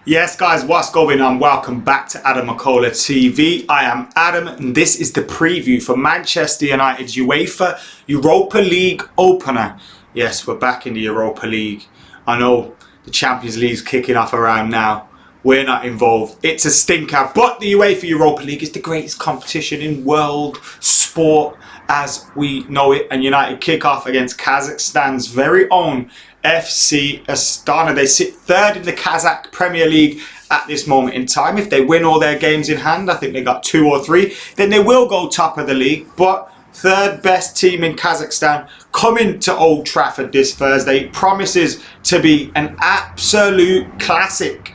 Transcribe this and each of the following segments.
Yes guys, what's going on? Welcome back to Adam McKola TV. I am Adam and this is the preview for Manchester United's UEFA Europa League opener. Yes, we're back in the Europa League. I know the Champions League's kicking off around now. We're not involved. It's a stinker, but the UEFA Europa League is the greatest competition in world sport as we know it, and United kick off against Kazakhstan's very own FC Astana. They sit third in the Kazakh Premier League at this moment in time. If they win all their games in hand, I think they got 2 or 3, then they will go top of the league. But third best team in Kazakhstan coming to Old Trafford this Thursday promises to be an absolute classic.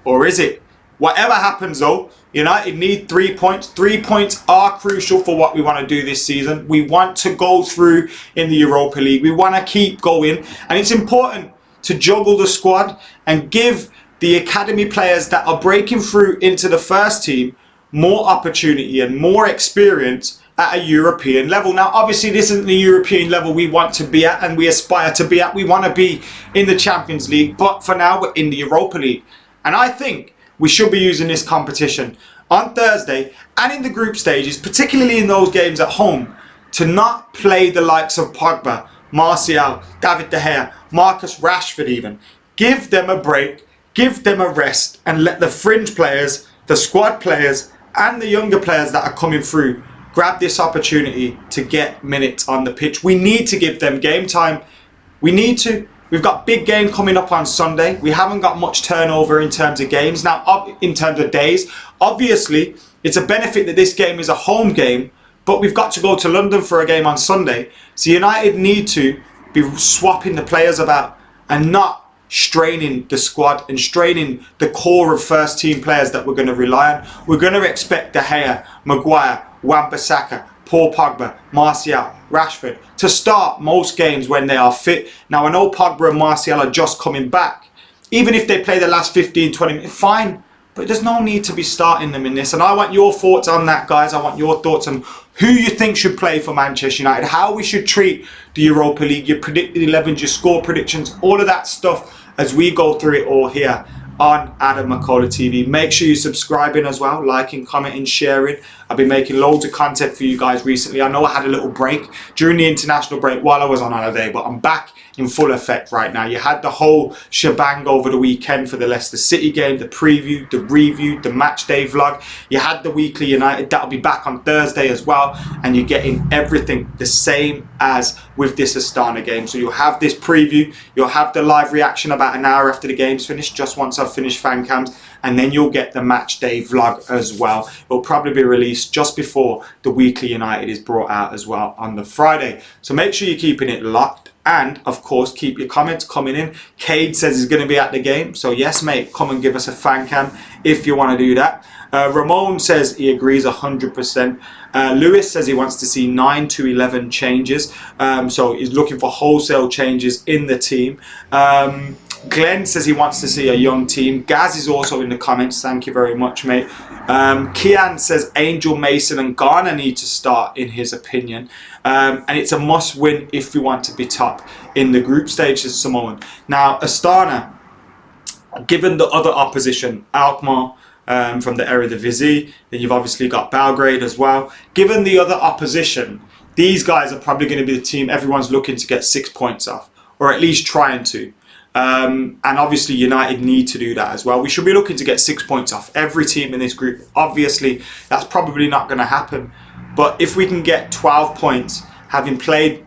Or is it? Whatever happens though, United need 3 points. 3 points are crucial for what we want to do this season. We want to go through in the Europa League. We want to keep going. And it's important to juggle the squad and give the academy players that are breaking through into the first team more opportunity and more experience at a European level. Now, obviously, this isn't the European level we want to be at and we aspire to be at. We want to be in the Champions League. But for now, we're in the Europa League. And I think we should be using this competition on Thursday and in the group stages, particularly in those games at home, to not play the likes of Pogba, Martial, David De Gea, Marcus Rashford even. Give them a break, give them a rest, and let the fringe players, the squad players, and the younger players that are coming through grab this opportunity to get minutes on the pitch. We need to give them game time. We need to. We've got big game coming up on Sunday. We haven't got much turnover in terms of games. Now, in terms of days, obviously, it's a benefit that this game is a home game, but we've got to go to London for a game on Sunday. So United need to be swapping the players about and not straining the squad and straining the core of first team players that we're going to rely on. We're going to expect De Gea, Maguire, Wan-Bissaka, Paul Pogba, Martial, Rashford to start most games when they are fit. Now, I know Pogba and Martial are just coming back. Even if they play the last 15, 20 minutes, fine. But there's no need to be starting them in this. And I want your thoughts on that, guys. I want your thoughts on who you think should play for Manchester United, how we should treat the Europa League, your predicted 11s, your score predictions, all of that stuff as we go through it all here on Adam McKola TV. Make sure you're subscribing as well, liking, commenting, sharing. I've been making loads of content for you guys recently. I know I had a little break during the international break while I was on holiday, but I'm back in full effect right now. You had the whole shebang over the weekend for the Leicester City game, the preview, the review, the match day vlog. You had the weekly United, that'll be back on Thursday as well, and you're getting everything the same as with this Astana game. So you'll have this preview, you'll have the live reaction about an hour after the game's finished, just once I've finished fan cams, and then you'll get the match day vlog as well. It'll probably be released just before the weekly United is brought out as well on the Friday. So make sure you're keeping it locked. And, of course, keep your comments coming in. Cade says he's going to be at the game. So, yes, mate, come and give us a fan cam if you want to do that. Ramon says he agrees 100%. Lewis says he wants to see 9 to 11 changes. So, he's looking for wholesale changes in the team. Glenn says he wants to see a young team. Gaz is also in the comments. Thank you very much, mate. Kian says Angel, Mason and Garner need to start, in his opinion. And it's a must-win if we want to be top in the group stage, says Simone. Now, Astana, given the other opposition, Alkmaar from the Eredivisie, then you've obviously got Belgrade as well. Given the other opposition, these guys are probably going to be the team everyone's looking to get 6 points off, or at least trying to. And obviously United need to do that as well. We should be looking to get 6 points off every team in this group. Obviously, that's probably not going to happen. But if we can get 12 points, having played,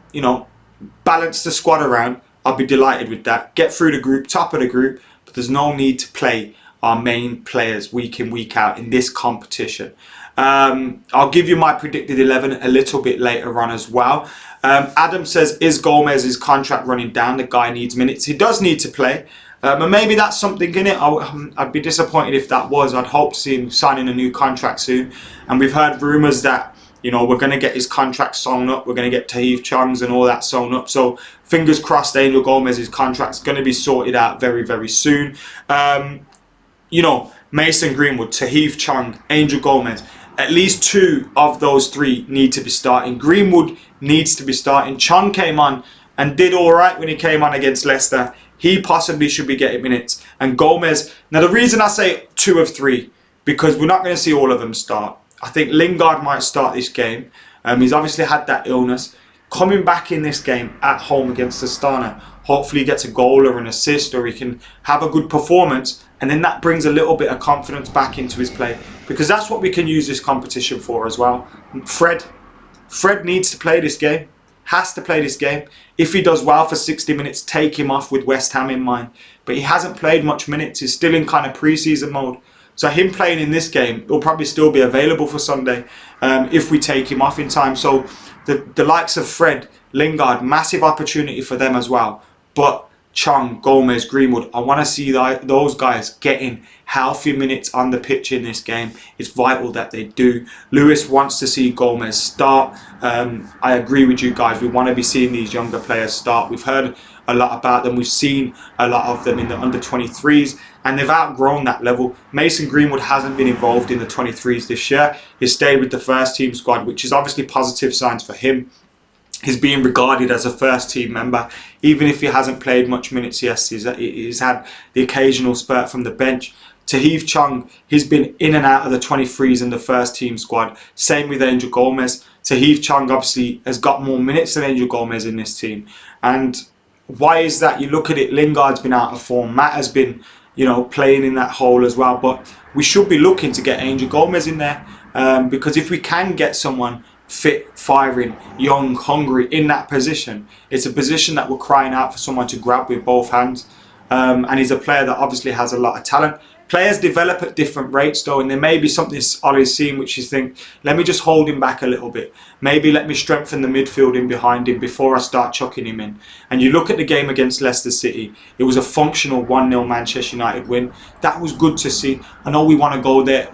balance the squad around, I'll be delighted with that. Get through the group, top of the group, but there's no need to play our main players week in, week out in this competition. I'll give you my predicted 11 a little bit later on as well. Adam says, is Gomez's contract running down? The guy needs minutes. He does need to play. And maybe that's something in it. I'd be disappointed if that was. I'd hope to see him signing a new contract soon. And we've heard rumours that, we're going to get his contract sewn up. We're going to get Tahith Chong's and all that sewn up. So fingers crossed, Angel Gomez's contract's going to be sorted out very, very soon. Mason Greenwood, Tahith Chong, Angel Gomez. At least 2 of those 3 need to be starting. Greenwood needs to be starting. Chong came on and did all right when he came on against Leicester. He possibly should be getting minutes. And Gomes, now the reason I say 2 of 3, because we're not going to see all of them start. I think Lingard might start this game. He's obviously had that illness. Coming back in this game at home against Astana, hopefully he gets a goal or an assist, or he can have a good performance, and then that brings a little bit of confidence back into his play, because that's what we can use this competition for as well. Fred needs to play this game, has to play this game. If he does well for 60 minutes, take him off with West Ham in mind. But he hasn't played much minutes. He's still in kind of pre-season mode. So him playing in this game will probably still be available for Sunday if we take him off in time. So the likes of Fred, Lingard, massive opportunity for them as well. But Chong, Gomes, Greenwood, I want to see those guys getting healthy minutes on the pitch in this game. It's vital that they do. Lewis wants to see Gomes start. I agree with you guys. We want to be seeing these younger players start. We've heard a lot about them. We've seen a lot of them in the under-23s, and they've outgrown that level. Mason Greenwood hasn't been involved in the 23s this year. He's stayed with the first team squad, which is obviously positive signs for him. He's being regarded as a first team member, even if he hasn't played much minutes. Yes, he's had the occasional spurt from the bench. Tahith Chong, he's been in and out of the 23s and the first team squad. Same with Angel Gomes. Tahith Chong obviously has got more minutes than Angel Gomes in this team. And why is that? You look at it, Lingard's been out of form. Matt has been, playing in that hole as well. But we should be looking to get Angel Gomes in there, because if we can get someone fit, firing, young, hungry in that position, it's a position that we're crying out for someone to grab with both hands. And he's a player that obviously has a lot of talent. Players develop at different rates though, and there may be something Ollie's seen which you think, let me just hold him back a little bit. Maybe let me strengthen the midfield in behind him before I start chucking him in. And you look at the game against Leicester City, it was a functional 1-0 Manchester United win. That was good to see. I know we want to go there,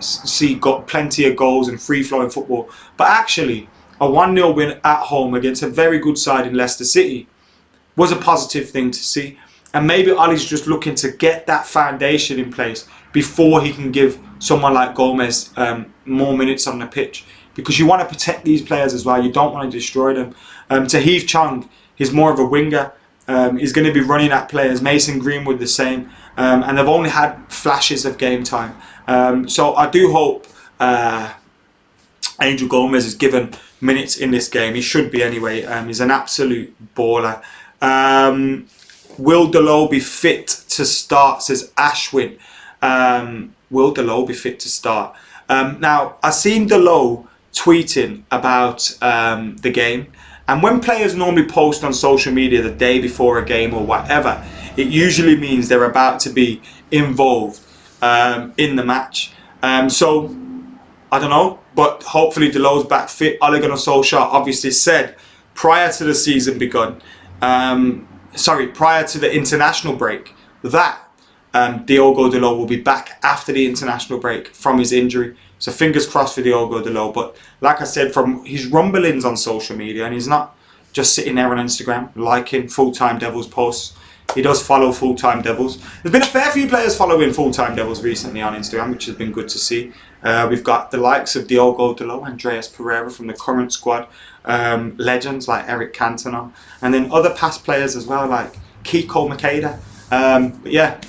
got plenty of goals and free-flowing football, but actually a 1-0 win at home against a very good side in Leicester City was a positive thing to see. And maybe Ollie's just looking to get that foundation in place before he can give someone like Gomes more minutes on the pitch. Because you want to protect these players as well. You don't want to destroy them. Tahith Chong, he's more of a winger. He's going to be running at players. Mason Greenwood the same. And they've only had flashes of game time. So I do hope Angel Gomes is given minutes in this game. He should be anyway. He's an absolute baller. Will Delo be fit to start, says Ashwin. Will Delo be fit to start? Now, I've seen Delo tweeting about the game. And when players normally post on social media the day before a game or whatever, it usually means they're about to be involved in the match. So, I don't know, but hopefully Delo's back fit. Ole Gunnar Solskjaer obviously said prior to the season begun, prior to the international break, that Diogo Delo will be back after the international break from his injury. So fingers crossed for Diogo Delo. But like I said, from his rumblings on social media, and he's not just sitting there on Instagram liking Full-Time Devils posts. He does follow Full-Time Devils. There's been a fair few players following Full-Time Devils recently on Instagram, which has been good to see. We've got the likes of Diogo Delo, Andreas Pereira from the current squad, legends like Eric Cantona, and then other past players as well, like Kiko Makeda. But yeah,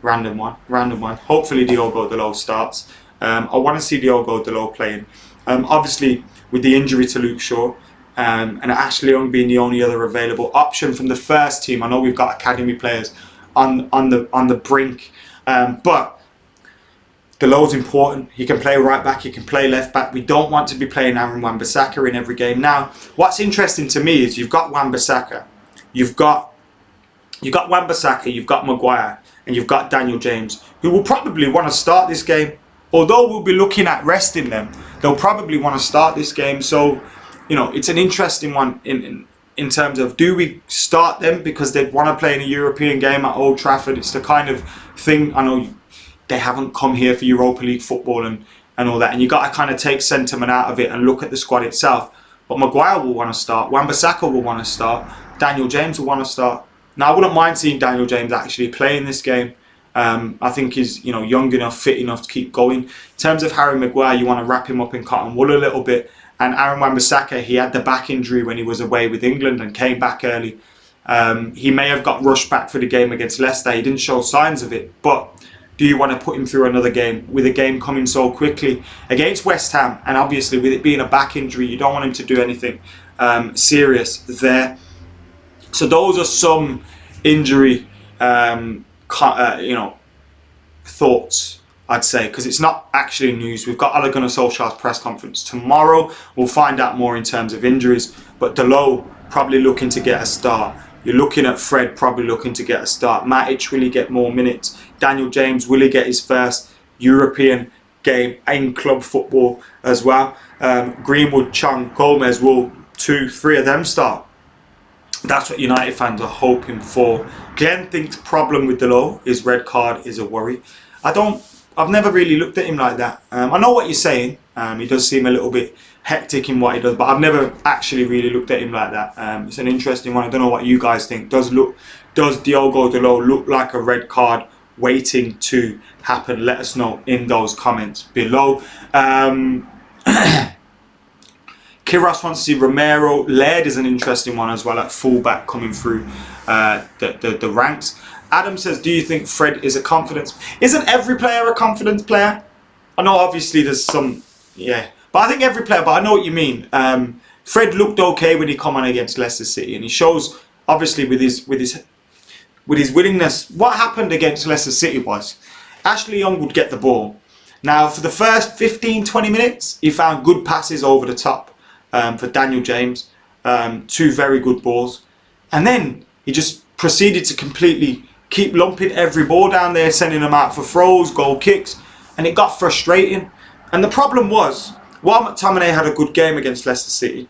random one. Hopefully Diogo Delo starts. I want to see Diogo Delo playing. Obviously, with the injury to Luke Shaw, and Ashley Young being the only other available option from the first team. I know we've got academy players on the brink, but Delo's important. He can play right back, he can play left back. We don't want to be playing Aaron Wan-Bissaka in every game. Now, what's interesting to me is you've got Wan-Bissaka, you've got Wan-Bissaka, you've got Maguire, and you've got Daniel James, who will probably want to start this game. Although we'll be looking at resting them, they'll probably want to start this game. So, it's an interesting one in terms of, do we start them because they want to play in a European game at Old Trafford? It's the kind of thing, I know they haven't come here for Europa League football and all that, and you got to kind of take sentiment out of it and look at the squad itself. But Maguire will want to start, Wan-Bissaka will want to start, Daniel James will want to start. Now, I wouldn't mind seeing Daniel James actually play in this game. I think he's young enough, fit enough to keep going. In terms of Harry Maguire, you want to wrap him up in cotton wool a little bit. And Aaron Wan-Bissaka, he had the back injury when he was away with England and came back early. He may have got rushed back for the game against Leicester. He didn't show signs of it, but do you want to put him through another game with a game coming so quickly against West Ham? And obviously with it being a back injury, you don't want him to do anything serious there. So those are some injury thoughts, I'd say, because it's not actually news. We've got Ole Gunnar Solskjaer's press conference tomorrow. We'll find out more in terms of injuries, but Dalot probably looking to get a start. You're looking at Fred probably looking to get a start. Matic, will he get more minutes? Daniel James, will he get his first European game in club football as well? Greenwood, Chong, Gomes, will 2-3 of them start? That's what United fans are hoping for. Glenn thinks problem with Dalot, his red card is a worry. I've never really looked at him like that. I know what you're saying. He does seem a little bit hectic in what he does, but I've never actually really looked at him like that. It's an interesting one. I don't know what you guys think. Does Diogo Dalot look like a red card waiting to happen? Let us know in those comments below. Kiros wants to see Romero. Laird is an interesting one as well at fullback coming through the ranks. Adam says, do you think Fred is a confidence? Isn't every player a confidence player? I know obviously there's some, yeah. But I think every player, but I know what you mean. Fred looked okay when he come on against Leicester City, and he shows obviously with his willingness. What happened against Leicester City was Ashley Young would get the ball. Now for the first 15-20 minutes, he found good passes over the top for Daniel James, 2 very good balls, and then he just proceeded to completely keep lumping every ball down there, sending them out for throws, goal kicks, and it got frustrating. And the problem was, while McTominay had a good game against Leicester City,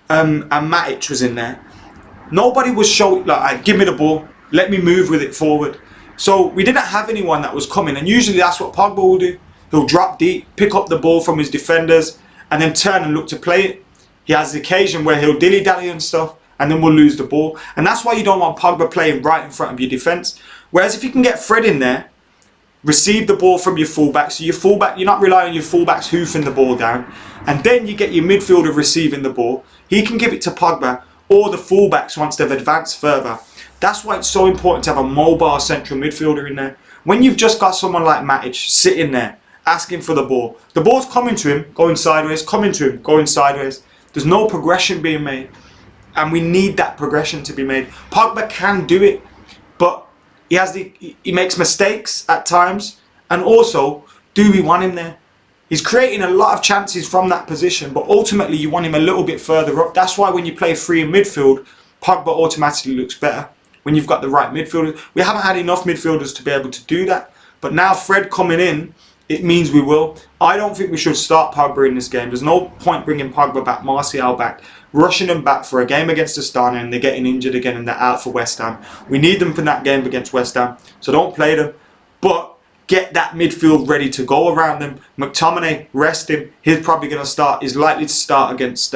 and Matic was in there, nobody was showing, like, give me the ball, let me move with it forward. So we didn't have anyone that was coming, and usually that's what Pogba will do. He'll drop deep, pick up the ball from his defenders, and then turn and look to play it. He has the occasion where he'll dilly-dally and stuff, and then we'll lose the ball. And that's why you don't want Pogba playing right in front of your defence. Whereas if you can get Fred in there, receive the ball from your fullback, so your fullback, you're not relying on your fullbacks hoofing the ball down, and then you get your midfielder receiving the ball. He can give it to Pogba or the fullbacks once they've advanced further. That's why it's so important to have a mobile central midfielder in there. When you've just got someone like Matic sitting there asking for the ball's coming to him, going sideways, coming to him, going sideways. There's no progression being made, and we need that progression to be made. Pogba can do it, but he makes mistakes at times, and also, do we want him there? He's creating a lot of chances from that position, but ultimately you want him a little bit further up. That's why when you play 3 in midfield, Pogba automatically looks better when you've got the right midfielders. We haven't had enough midfielders to be able to do that, but now Fred coming in, it means we will. I don't think we should start Pogba in this game. There's no point bringing Pogba back, Martial back, rushing them back for a game against Astana, and they're getting injured again and they're out for West Ham. We need them for that game against West Ham, so don't play them. But get that midfield ready to go around them. McTominay, rest him. He's probably going to start. He's likely to start against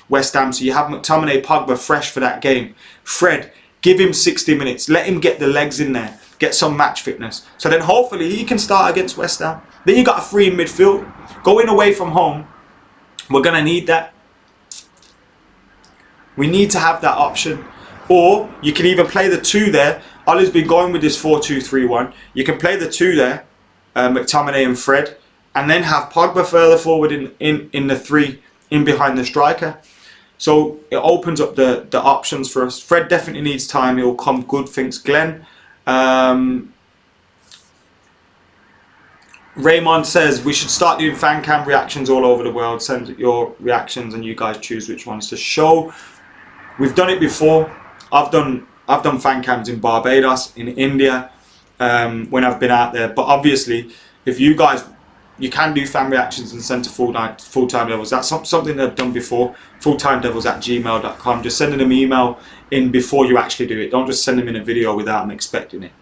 West Ham. So you have McTominay, Pogba fresh for that game. Fred, give him 60 minutes. Let him get the legs in there. Get some match fitness. So then hopefully he can start against West Ham. Then you got a free midfield. Going away from home, we're going to need that. We need to have that option. Or you can even play the 2 there. Ollie's been going with this 4-2-3-1. You can play the 2 there, McTominay and Fred, and then have Pogba further forward in the 3 in behind the striker. So it opens up the options for us. Fred definitely needs time. He'll come good, thinks Glenn. Raymond says we should start doing fan cam reactions all over the world. Send your reactions and you guys choose which ones to show. We've done it before. I've done fan cams in Barbados, in India, when I've been out there. But obviously, if you guys, you can do fan reactions and send to full-time devils. That's something they've done before. fulltimedevils@gmail.com. Just sending them email in before you actually do it. Don't just send them in a video without them expecting it.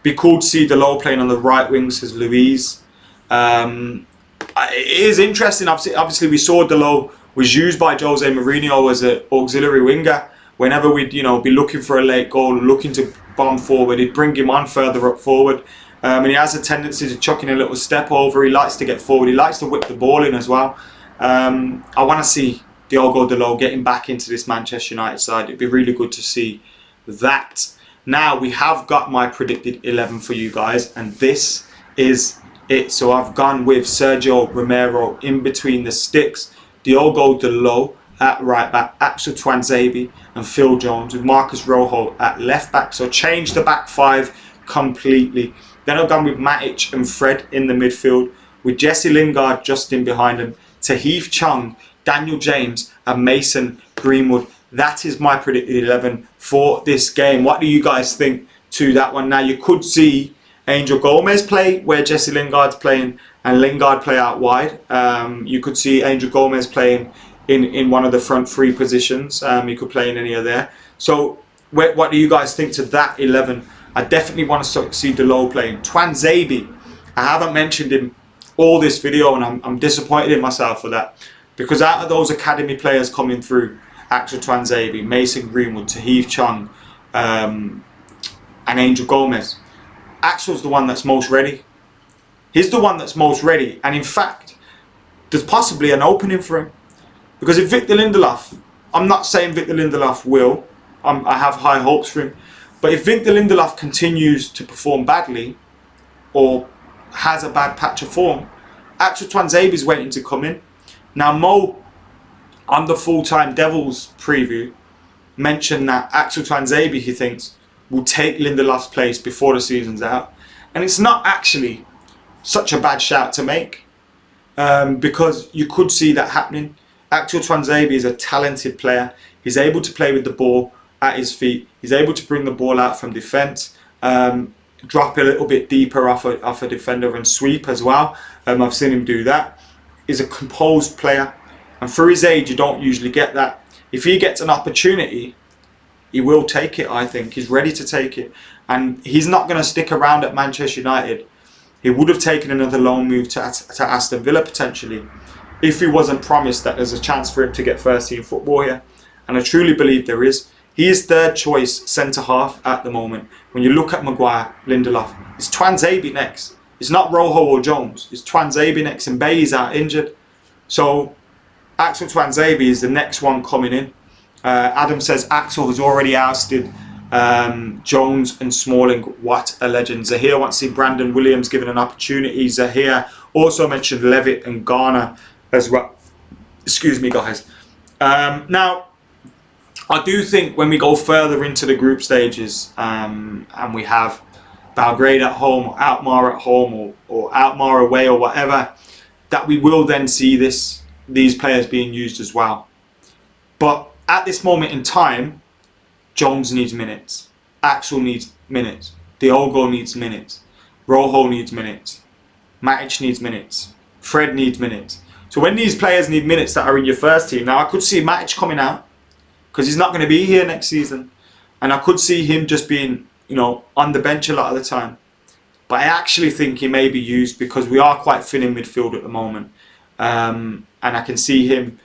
Be cool to see Dalot playing on the right wing, says Louise. It is interesting. Obviously, we saw Dalot was used by Jose Mourinho as an auxiliary winger. Whenever we'd be looking for a late goal, looking to bomb forward, he'd bring him on further up forward. And he has a tendency to chuck in a little step over. He likes to get forward. He likes to whip the ball in as well. I want to see Diogo Dalot getting back into this Manchester United side. It'd be really good to see that. Now, we have got my predicted 11 for you guys, and this is it. So I've gone with Sergio Romero in between the sticks, Diogo Dalot at right back, Axel Tuanzebe and Phil Jones, with Marcus Rojo at left back. So change the back five completely. Then I've gone with Matic and Fred in the midfield, with Jesse Lingard just in behind him, Tahith Chong, Daniel James and Mason Greenwood. That is my predicted 11 for this game. What do you guys think to that one? Now, you could see Angel Gomes play where Jesse Lingard's playing and Lingard play out wide. You could see Angel Gomes playing in one of the front three positions. You could play in any of there. So what do you guys think to that 11? I definitely want to see Dalot playing. Tuanzebe, I haven't mentioned him all this video, and I'm disappointed in myself for that, because out of those academy players coming through, Axel Tuanzebe, Mason Greenwood, Tahith Chong and Angel Gomes, Axel's the one that's most ready. He's the one that's most ready, and in fact there's possibly an opening for him, because if Victor Lindelof, I'm not saying Victor Lindelof will, I have high hopes for him, but if Victor Lindelof continues to perform badly or has a bad patch of form, Axel Tuanzebe is waiting to come in. Now, Mo on the full-time Devils preview mentioned that Axel Tuanzebe, he thinks, will take Lindelof's place before the season's out, and it's not actually such a bad shout to make, because you could see that happening. Axel Tuanzebe is a talented player. He's able to play with the ball at his feet. He's able to bring the ball out from defence, drop a little bit deeper off a defender and sweep as well. I've seen him do that. He's a composed player, and for his age you don't usually get that. If he gets an opportunity, he will take it. I think he's ready to take it, and he's not going to stick around at Manchester United. He would have taken another loan move to Aston Villa potentially if he wasn't promised that there's a chance for him to get first team football here, and I truly believe there is. He is third choice centre half at the moment. When you look at Maguire, Lindelof, it's Tuanzebe next. It's not Rojo or Jones. It's Tuanzebe next, and Bailly's out injured. So Axel Tuanzebe is the next one coming in. Adam says Axel has already ousted Jones and Smalling. What a legend. Zahir wants to see Brandon Williams given an opportunity. Zahir also mentioned Levitt and Garner as well. Excuse me, guys. Now, I do think when we go further into the group stages, and we have Belgrade at home, or Alkmaar at home, or Alkmaar away, or whatever, that we will then see these players being used as well. But at this moment in time, Jones needs minutes, Axel needs minutes, Diogo needs minutes, Rojo needs minutes, Matic needs minutes, Fred needs minutes. So when these players need minutes that are in your first team, now I could see Matic coming out, because he's not going to be here next season, and I could see him just being, on the bench a lot of the time. But I actually think he may be used, because we are quite thin in midfield at the moment, and I can see him,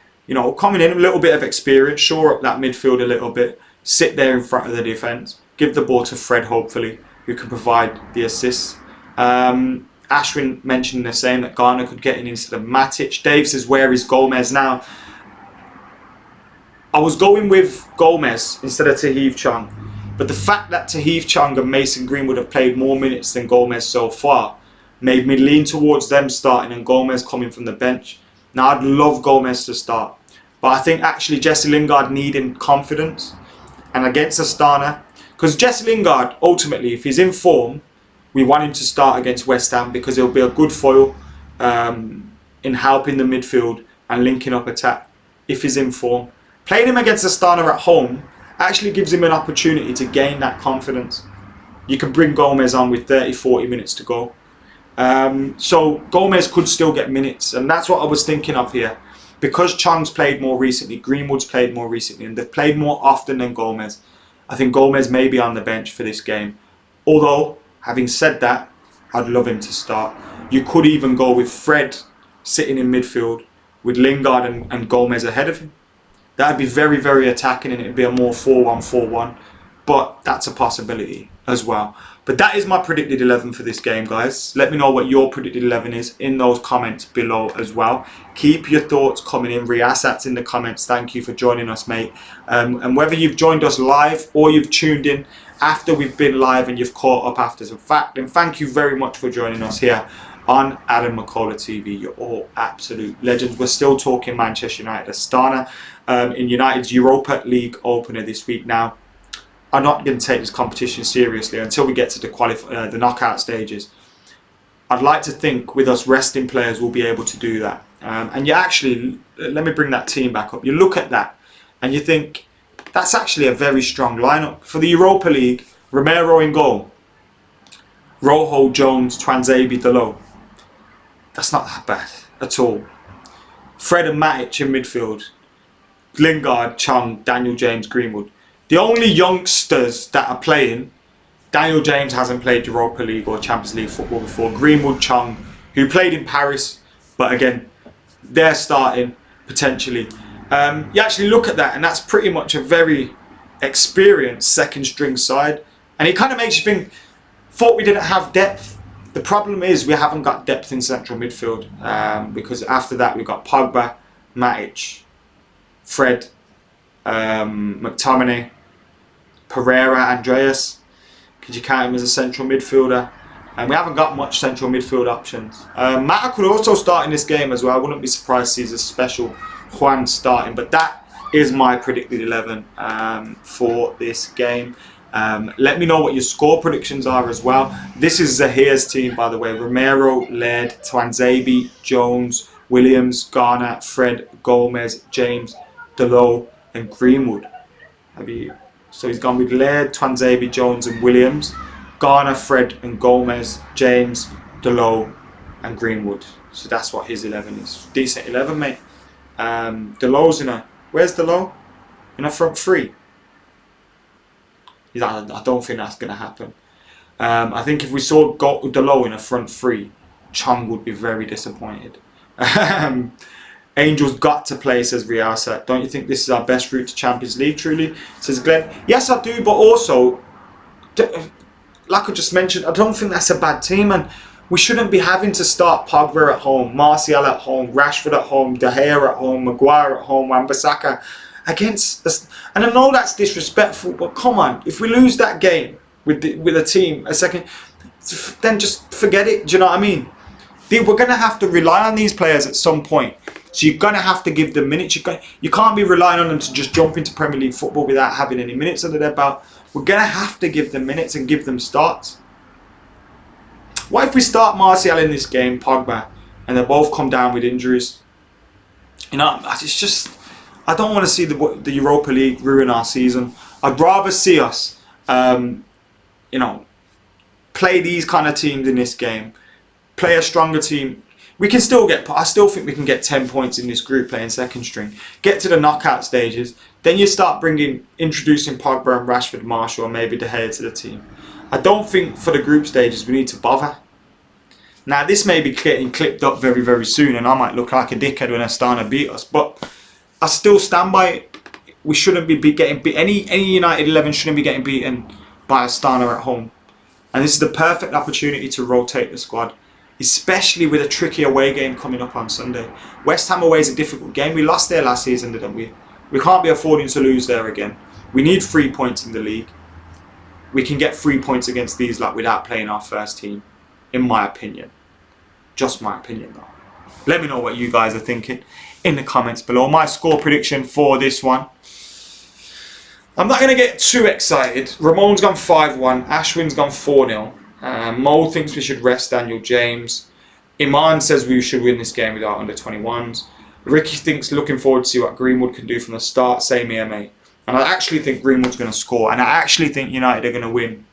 coming in, a little bit of experience, shore up that midfield a little bit, sit there in front of the defence, give the ball to Fred, hopefully, who can provide the assists. Ashwin mentioned the same, that Garner could get in instead of Matic. Dave says, where is Gomes now? I was going with Gomes instead of Tahith Chong, but the fact that Tahith Chong and Mason Greenwood have played more minutes than Gomes so far made me lean towards them starting and Gomes coming from the bench. Now, I'd love Gomes to start, but I think actually Jesse Lingard needing confidence, and against Astana, because Jesse Lingard, ultimately, if he's in form, we want him to start against West Ham, because he'll be a good foil in helping the midfield and linking up attack if he's in form. Playing him against Astana at home actually gives him an opportunity to gain that confidence. You can bring Gomes on with 30-40 minutes to go. So Gomes could still get minutes, and that's what I was thinking of here. Because Chong's played more recently, Greenwood's played more recently, and they've played more often than Gomes, I think Gomes may be on the bench for this game. Although, having said that, I'd love him to start. You could even go with Fred sitting in midfield with Lingard and Gomes ahead of him. That'd be very, very attacking, and it'd be a more 4-1-4-1. but that's a possibility as well. But that is my predicted 11 for this game, guys. Let me know what your predicted 11 is in those comments below as well. Keep your thoughts coming in. Riasat's in the comments. Thank you for joining us, mate. And whether you've joined us live or you've tuned in after we've been live and you've caught up after the fact, then thank you very much for joining us here on Adam McKola TV. You're all absolute legends. We're still talking Manchester United Astana in United's Europa League opener this week. Now, I'm not going to take this competition seriously until we get to the knockout stages. I'd like to think with us resting players we'll be able to do that. And you actually, let me bring that team back up. You look at that and you think that's actually a very strong lineup. For the Europa League, Romero in goal, Rojo, Jones, Tuanzebe, Dalot. That's not that bad at all. Fred and Matic in midfield, Lingard, Chong, Daniel James, Greenwood. The only youngsters that are playing, Daniel James hasn't played Europa League or Champions League football before. Greenwood, Chong, who played in Paris, but again, they're starting potentially. You actually look at that and that's pretty much a very experienced second string side. And it kind of makes you think, thought we didn't have depth. The problem is we haven't got depth in central midfield because after that we've got Pogba, Matic, Fred, McTominay, Pereira, Andreas. Could you count him as a central midfielder? And we haven't got much central midfield options. Mata could also start in this game as well. I wouldn't be surprised to see a special Juan starting. But that is my predicted 11 for this game. Let me know what your score predictions are as well. This is Zahir's team, by the way. Romero, Laird, Tuanzebe, Jones, Williams, Garner, Fred, Gomez, James, Dalot and Greenwood. So he's gone with Laird, Tuanzebe, Jones and Williams, Garner, Fred and Gomez, James, Dalot and Greenwood. So that's what his 11 is. Decent 11, mate. Dalot's in a... Where's Dalot? In a front three. I don't think that's going to happen. I think if we saw Dalot in a front three, Chong would be very disappointed. Angel's got to play, says Riasa. Don't you think this is our best route to Champions League, truly? Says Glenn. Yes, I do, but also, like I just mentioned, I don't think that's a bad team, and we shouldn't be having to start Pogba at home, Martial at home, Rashford at home, De Gea at home, Maguire at home, Wan-Bissaka against us. And I know that's disrespectful, but come on, if we lose that game with a team a second, then just forget it. Do you know what I mean? We're going to have to rely on these players at some point. So you're going to have to give them minutes. You can't be relying on them to just jump into Premier League football without having any minutes under their belt. We're going to have to give them minutes and give them starts. What if we start Martial in this game, Pogba, and they both come down with injuries? You know, it's just... I don't want to see the Europa League ruin our season. I'd rather see us, you know, play these kind of teams in this game. Play a stronger team. We can still get... I still think we can get 10 points in this group playing second string. Get to the knockout stages. Then you start introducing Pogba and Rashford, Martial, and maybe De Gea to the team. I don't think for the group stages we need to bother. Now, this may be getting clipped up very, very soon, and I might look like a dickhead when Astana beat us, but I still stand by it. We shouldn't be getting beat. Any United 11 shouldn't be getting beaten by Astana at home. And this is the perfect opportunity to rotate the squad, especially with a tricky away game coming up on Sunday. West Ham away is a difficult game. We lost there last season, didn't we? We can't be affording to lose there again. We need 3 points in the league. We can get 3 points against these lot without playing our first team, in my opinion. Just my opinion, though. Let me know what you guys are thinking in the comments below. My score prediction for this one. I'm not going to get too excited. Ramon's gone 5-1. Ashwin's gone 4-0. Mo thinks we should rest Daniel James. Iman says we should win this game with our under-21s. Ricky thinks looking forward to see what Greenwood can do from the start. Same here, mate. And I actually think Greenwood's going to score. And I actually think United are going to win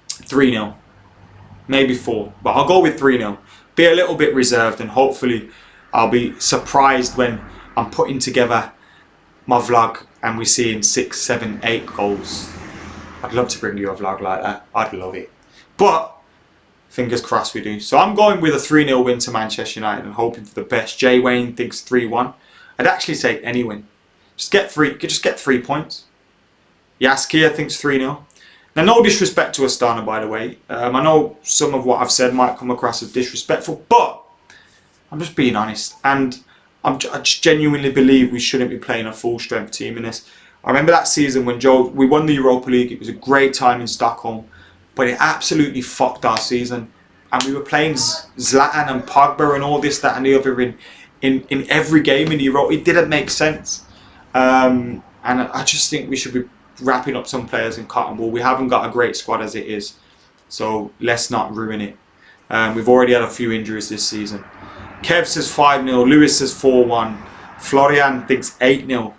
3-0. Maybe 4. But I'll go with 3-0. Be a little bit reserved. And hopefully I'll be surprised when I'm putting together my vlog and we're seeing 6, 7, 8 goals. I'd love to bring you a vlog like that. I'd love it. But fingers crossed we do. So I'm going with a 3-0 win to Manchester United and hoping for the best. Jay Wayne thinks 3-1. I'd actually say any win. Just get 3 points. Yaskia thinks 3-0. Now, no disrespect to Astana, by the way. I know some of what I've said might come across as disrespectful, but I'm just being honest. And I just genuinely believe we shouldn't be playing a full-strength team in this. I remember that season when we won the Europa League. It was a great time in Stockholm, but it absolutely fucked our season. And we were playing Zlatan and Pogba and all this, that and the other in every game in the Europa. It didn't make sense. And I just think we should be wrapping up some players in cotton wool. We haven't got a great squad as it is, so let's not ruin it. We've already had a few injuries this season. Kev says 5-0. Lewis says 4-1. Florian thinks 8-0.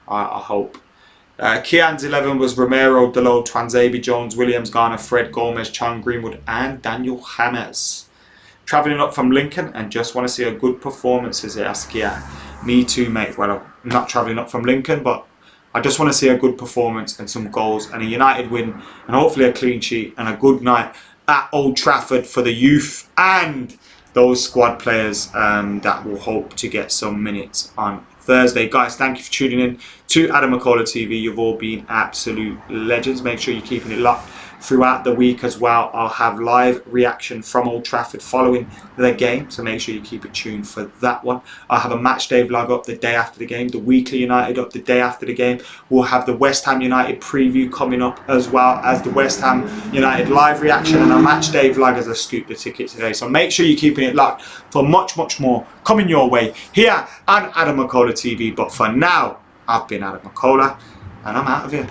I hope. Kian's 11 was Romero, Dalot, Tuanzebe, Jones, Williams, Garner, Fred, Gomes, Chong, Greenwood and Daniel James. Travelling up from Lincoln and just want to see a good performance, says Askia. Me too, mate. Well, I'm not travelling up from Lincoln, but I just want to see a good performance and some goals and a United win and hopefully a clean sheet and a good night at Old Trafford for the youth and those squad players that will hope to get some minutes on Thursday. Guys, thank you for tuning in to Adam McKola TV. You've all been absolute legends. Make sure you're keeping it locked throughout the week as well. I'll have live reaction from Old Trafford following the game, so make sure you keep it tuned for that one. I'll have a match day vlog up the day after the game, the weekly United up the day after the game. We'll have the West Ham United preview coming up, as well as the West Ham United live reaction and a match day vlog as I scoop the ticket today. So make sure you're keeping it locked for much more coming your way here on Adam McKola TV. But for now, I've been Adam McKola and I'm out of here.